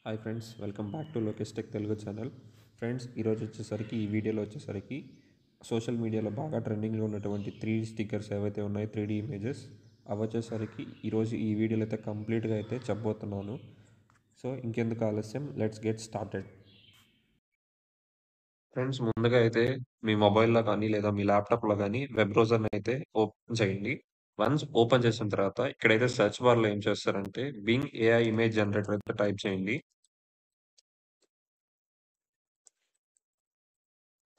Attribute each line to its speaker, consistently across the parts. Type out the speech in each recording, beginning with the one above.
Speaker 1: Hi friends, welcome back to Lokesh tech Telugu channel. Friends, ఈరోజు వచ్చేసరికి ఈ వీడియోలో వచ్చేసరికి సోషల్ మీడియాలో బాగా ట్రెండింగ్లో ఉన్నటువంటి 3D స్టిక్కర్స్ ఏవైతే ఉన్నాయో 3D ఇమేజెస్ అవి వచ్చేసరికి ఈరోజు ఈ వీడియోలో అయితే కంప్లీట్గా అయితే చెప్పబోతున్నాను. సో ఇంకెందుకు ఆలస్యం, లెట్స్ గెట్ స్టార్టెడ్. ఫ్రెండ్స్, ముందుగా అయితే మీ మొబైల్‌లో కానీ లేదా మీ ల్యాప్‌టాప్‌లో గానీ వెబ్ బ్రౌజర్‌ని అయితే ఓపెన్ చేయండి. వన్స్ ఓపెన్ చేసిన తర్వాత ఇక్కడైతే సెర్చ్ బార్‌లో ఏం చేస్తారంటే బింగ్ ఏఐ ఇమేజ్ జనరేటర్ అయితే టైప్ చేయండి.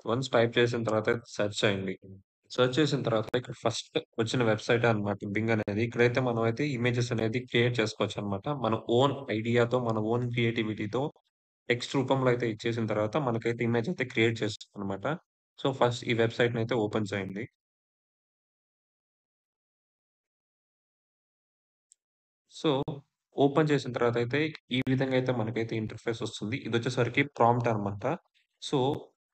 Speaker 1: వన్స్ టైప్ చేసిన తర్వాత సెర్చ్ చేయండి. సెర్చ్ చేసిన తర్వాత ఇక్కడ ఫస్ట్ వచ్చిన వెబ్‌సైటే అన్నమాట బింగ్ అనేది. ఇక్కడైతే మనమైతే ఇమేజెస్ అనేది క్రియేట్ చేసుకోవచ్చనమాట. మన ఓన్ ఐడియాతో, మన ఓన్ క్రియేటివిటీతో టెక్స్ట్ రూపంలో అయితే ఇచ్చేసిన తర్వాత మనకైతే ఇమేజ్ అయితే క్రియేట్ చేస్తుందనమాట. సో, ఫస్ట్ ఈ వెబ్‌సైట్‌నైతే ఓపెన్ చేయండి. సో, ఓపెన్ చేసిన తర్వాతయితే ఈ విధంగా అయితే మనకైతే ఇంటర్‌ఫేస్ వస్తుంది. ఇదొచ్చేసరికి ప్రాంప్ట్ అనమాట. సో,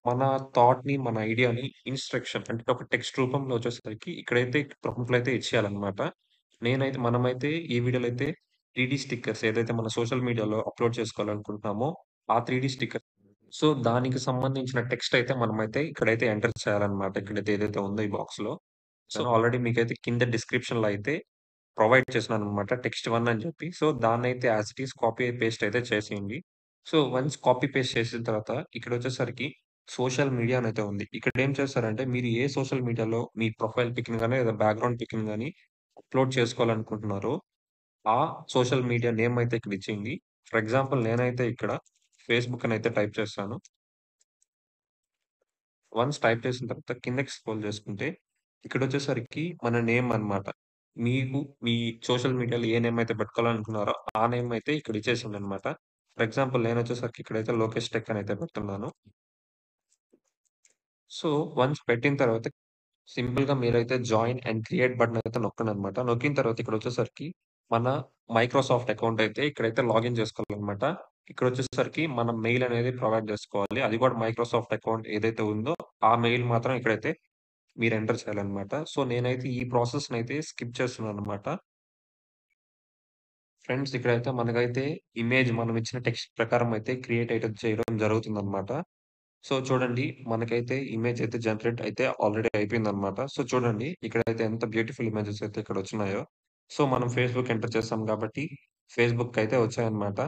Speaker 1: మన థాట్‌ని, మన ఐడియాని ఇన్‌స్ట్రక్షన్ అంటే ఒక టెక్స్ట్ రూపంలో వచ్చేసరికి ఇక్కడైతే ప్రాంప్ట్‌లో అయితే ఇచ్చేయాలనమాట. మనమైతే ఈ వీడియోలో అయితే 3డీ స్టిక్కర్స్ ఏదైతే మన సోషల్ మీడియాలో అప్‌లోడ్ చేసుకోవాలనుకుంటున్నామో ఆ 3డీ స్టిక్కర్. సో, దానికి సంబంధించిన టెక్స్ట్ అయితే మనమైతే ఇక్కడైతే ఎంటర్ చేయాలనమాట. ఇక్కడైతే ఏదైతే ఉందో ఈ బాక్స్‌లో. సో, ఆల్రెడీ మీకైతే కింద డిస్క్రిప్షన్‌లో అయితే ప్రొవైడ్ చేసినాననమాట టెక్స్ట్ 1 అని చెప్పి. సో, దాన్నైతే as it is copy paste అయితే చేసేయండి. సో, వన్స్ కాపీ పేస్ట్ చేసిన తర్వాత ఇక్కడొచ్చేసరికి సోషల్ మీడియా అనైతే ఉంది. ఇక్కడేం చేస్తారంటే మీరు ఏ సోషల్ మీడియాలో మీ ప్రొఫైల్ పిక్‌ని గాని లేదా బ్యాక్‌గ్రౌండ్ పిక్‌ని గాని అప్‌లోడ్ చేసుకోవాలనుకుంటున్నారో ఆ సోషల్ మీడియా నేమ్ అయితే ఇక్కడ ఇచ్చేయండి. ఫర్ ఎగ్జాంపుల్ నేనైతే ఇక్కడ ఫేస్‌బుక్ అనైతే టైప్ చేస్తాను. వన్స్ టైప్ చేసిన తర్వాత కిందకి స్క్రోల్ చేసుకుంటే, ఇక్కడొచ్చేసరికి మన నేమ్ అన్నమాట. మీకు మీ సోషల్ మీడియాలో ఏ నేమ్ అయితే పెట్టుకోవాలనుకున్నారో, ఆ నేమ్ అయితే ఇక్కడ ఇచ్చేసేయండన్నమాట. ఫర్ ఎగ్జాంపుల్ నేనొచ్చేసరికి ఇక్కడైతే లోకేష్ టెక్ అని అయితే పెడుతున్నాను. సో, వన్స్ పెట్టిన తర్వాత సింపుల్‌గా మీరైతే జాయిన్ అండ్ క్రియేట్ బటన్ అయితే నొక్కండన్నమాట. నొక్కిన తర్వాత ఇక్కడొచ్చేసరికి మన మైక్రోసాఫ్ట్ అకౌంట్ అయితే ఇక్కడైతే లాగిన్ చేసుకోవాలన్నమాట. ఇక్కడొచ్చేసరికి మనం మెయిల్ అనేది ప్రొవైడ్ చేసుకోవాలి. అది కూడా మైక్రోసాఫ్ట్ అకౌంట్ ఏదైతే ఉందో, ఆ మెయిల్ మాత్రం ఇక్కడైతే మీరు ఎంటర్ చేయాలన్నమాట. సో, నేనైతే ఈ ప్రాసెస్‌నైతే స్కిప్ చేస్తున్నానన్నమాట. ఫ్రెండ్స్, ఇక్కడైతే మనకైతే ఇమేజ్ మనం ఇచ్చిన టెక్స్ట్ ప్రకారం అయితే క్రియేట్ అయితే చేయడం జరుగుతుందన్నమాట. సో, చూడండి మనకైతే ఇమేజ్ అయితే జనరేట్ అయితే ఆల్రెడీ అయిపోయిందన్నమాట. సో, చూడండి ఇక్కడైతే ఎంత బ్యూటిఫుల్ ఇమేజెస్ అయితే ఇక్కడొచ్చినాయో. సో, మనం ఫేస్‌బుక్ ఎంటర్ చేసాం కాబట్టి ఫేస్‌బుక్ అయితే వచ్చాయన్నమాట.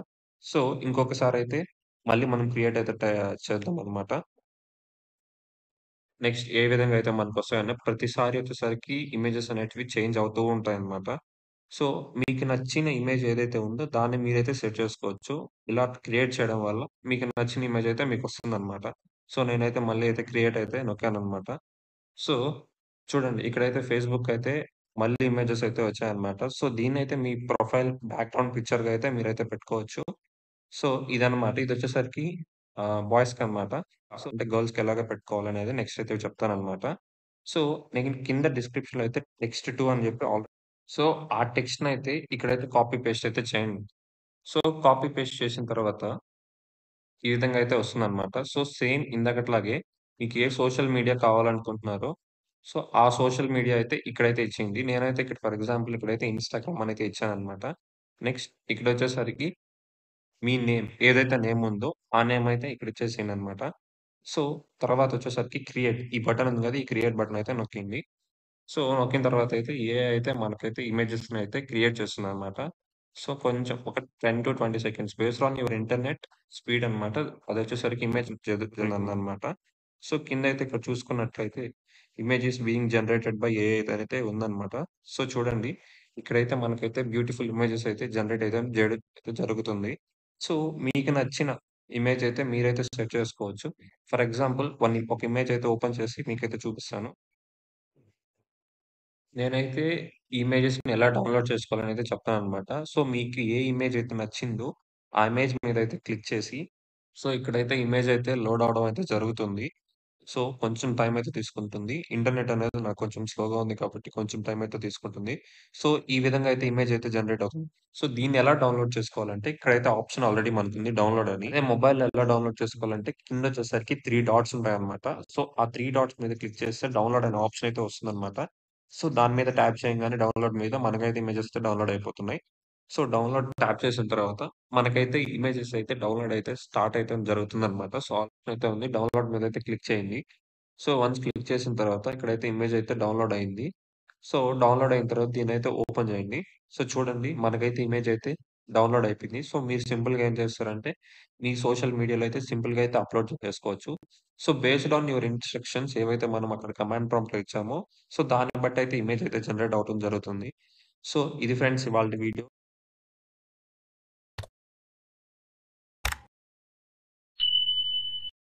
Speaker 1: సో, ఇంకొకసారయితే మళ్ళీ మనం క్రియేట్ అయితే చేద్దామన్నమాట. నెక్స్ట్ ఏ విధంగా అయితే మనకొస్తాయో ప్రతిసారి వచ్చేసరికి ఇమేజెస్ అనేటివి చేంజ్ అవుతూ ఉంటాయన్నమాట. సో, మీకు నచ్చిన ఇమేజ్ ఏదైతే ఉందో దాన్ని మీరైతే సెట్ చేసుకోవచ్చు. ఇలా క్రియేట్ చేయడం వల్ల మీకు నచ్చిన ఇమేజ్ అయితే మీకొస్తుందన్నమాట. సో, నేనైతే మళ్ళీ అయితే క్రియేట్ అయితే నొక్కానన్నమాట. సో, చూడండి ఇక్కడైతే ఫేస్‌బుక్ అయితే మళ్ళీ ఇమేజెస్ అయితే వచ్చాయన్నమాట. సో, దీన్నైతే మీ ప్రొఫైల్ బ్యాక్‌గ్రౌండ్ పిక్చర్‌గా అయితే మీరైతే పెట్టుకోవచ్చు. సో, ఇదనమాట. ఇదొచ్చేసరికి బాయ్స్‌కనమాట. సో, అంటే గర్ల్స్‌కి ఎలాగా పెట్టుకోవాలనేది నెక్స్ట్ అయితే చెప్తాననమాట. సో, నేను కింద డిస్క్రిప్షన్‌లో అయితే టెక్స్ట్ 2 అని చెప్పి సో, ఆ టెక్స్ట్‌నయితే ఇక్కడైతే కాపీ పేస్ట్ అయితే చేయండి. సో, కాపీ పేస్ట్ చేసిన తర్వాత ఈ విధంగా అయితే వస్తుందనమాట. సో, సేమ్ ఇందాకట్లాగే మీకు ఏ సోషల్ మీడియా కావాలనుకుంటున్నారో, సో, ఆ సోషల్ మీడియా అయితే ఇక్కడైతే ఇచ్చేయండి. నేనైతే ఇక్కడ ఫర్ ఎగ్జాంపుల్ ఇక్కడైతే ఇన్‌స్టాగ్రామ్ అనైతే ఇచ్చాననమాట. నెక్స్ట్ ఇక్కడొచ్చేసరికి మీ నేమ్ ఏదైతే నేమ్ ఉందో, ఆ నేమ్ అయితే ఇక్కడ ఇచ్చేసేయండనమాట. సో, తర్వాతొచ్చేసరికి క్రియేట్ ఈ బటన్ ఉంది కదా! ఈ క్రియేట్ బటన్ అయితే నొక్కండి. సో, నొక్కిన తర్వాతయితే ఏఐ అయితే మనకైతే ఇమేజెస్‌ని అయితే క్రియేట్ చేస్తుందనమాట. సో, కొంచెం ఒక 10-20 seconds based on your internet speed అనమాట. అదొచ్చేసరికి ఇమేజ్ జరుగుతుందనమాట. సో, కిందయితే ఇక్కడ చూసుకున్నట్లయితే image is being generated by AI అయితే ఉందనమాట. సో, చూడండి ఇక్కడైతే మనకైతే బ్యూటిఫుల్ ఇమేజెస్ అయితే జనరేట్ అయితే అయితే జరుగుతుంది. సో, మీకు నచ్చిన ఇమేజ్ అయితే మీరైతే సెట్ చేసుకోవచ్చు. ఫర్ ఎగ్జాంపుల్ ఒక ఇమేజ్ అయితే ఓపెన్ చేసి మీకైతే చూపిస్తాను. నేనైతే ఇమేజెస్‌ని ఎలా డౌన్‌లోడ్ చేసుకోవాలనైతే చెప్తాననమాట. సో, మీకు ఏ ఇమేజ్ అయితే నచ్చిందో, ఆ ఇమేజ్ మీదైతే క్లిక్ చేసి, సో, ఇక్కడైతే ఇమేజ్ అయితే లోడ్ అవ్వడం అయితే జరుగుతుంది. సో, కొంచెం టైమ్ అయితే తీసుకుంటుంది. ఇంటర్నెట్ అనేది నాకు కొంచెం స్లోగా ఉంది కాబట్టి కొంచెం టైమ్ అయితే తీసుకుంటుంది. సో, ఈ విధంగా అయితే ఇమేజ్ అయితే జనరేట్ అవుతుంది. సో, దీన్ని ఎలా డౌన్‌లోడ్ చేసుకోవాలంటే ఇక్కడైతే ఆప్షన్ ఆల్రెడీ మనకుంది డౌన్‌లోడ్ అని. అదే మొబైల్‌లో ఎలా డౌన్‌లోడ్ చేసుకోవాలంటే కిందొచ్చేసరికి 3 డాట్స్ ఉంటాయన్నమాట. సో, ఆ 3 డాట్స్ మీద క్లిక్ చేస్తే డౌన్‌లోడ్ అనే ఆప్షన్ అయితే వస్తుందన్నమాట. సో, దాని మీద ట్యాప్ చేయంగానే డౌన్‌లోడ్ మీద మనకైతే ఇమేజెస్ అయితే డౌన్‌లోడ్ అయిపోతున్నాయి. సో, డౌన్‌లోడ్ ట్యాప్ చేసిన తర్వాత మనకైతే ఇమేజెస్ అయితే డౌన్‌లోడ్ అయితే స్టార్ట్ అయితే జరుగుతుందనమాట. సో, ఆప్షన్ అయితే ఉంది. డౌన్‌లోడ్ మీదయితే క్లిక్ చేయండి. సో, వన్స్ క్లిక్ చేసిన తర్వాత ఇక్కడైతే ఇమేజ్ అయితే డౌన్‌లోడ్ అయింది. సో, డౌన్‌లోడ్ అయిన తర్వాత దీన్నైతే ఓపెన్ చేయండి. సో, చూడండి మనకైతే ఇమేజ్ అయితే డౌన్‌లోడ్ అయిపోయింది. సో, మీరు సింపుల్‌గా ఏం చేస్తారంటే మీ సోషల్ మీడియాలో అయితే సింపుల్‌గా అయితే అప్‌లోడ్ చేసేసుకోవచ్చు. So, based on your instructions ఏవైతే మనం అక్కడ కమాండ్ ప్రాంప్ట్‌లో ఇచ్చామో, సో, దాన్ని బట్టి అయితే ఇమేజ్ అయితే జనరేట్ అవ్వడం జరుగుతుంది. సో, ఇది ఫ్రెండ్స్ ఇవాల్టి వీడియో.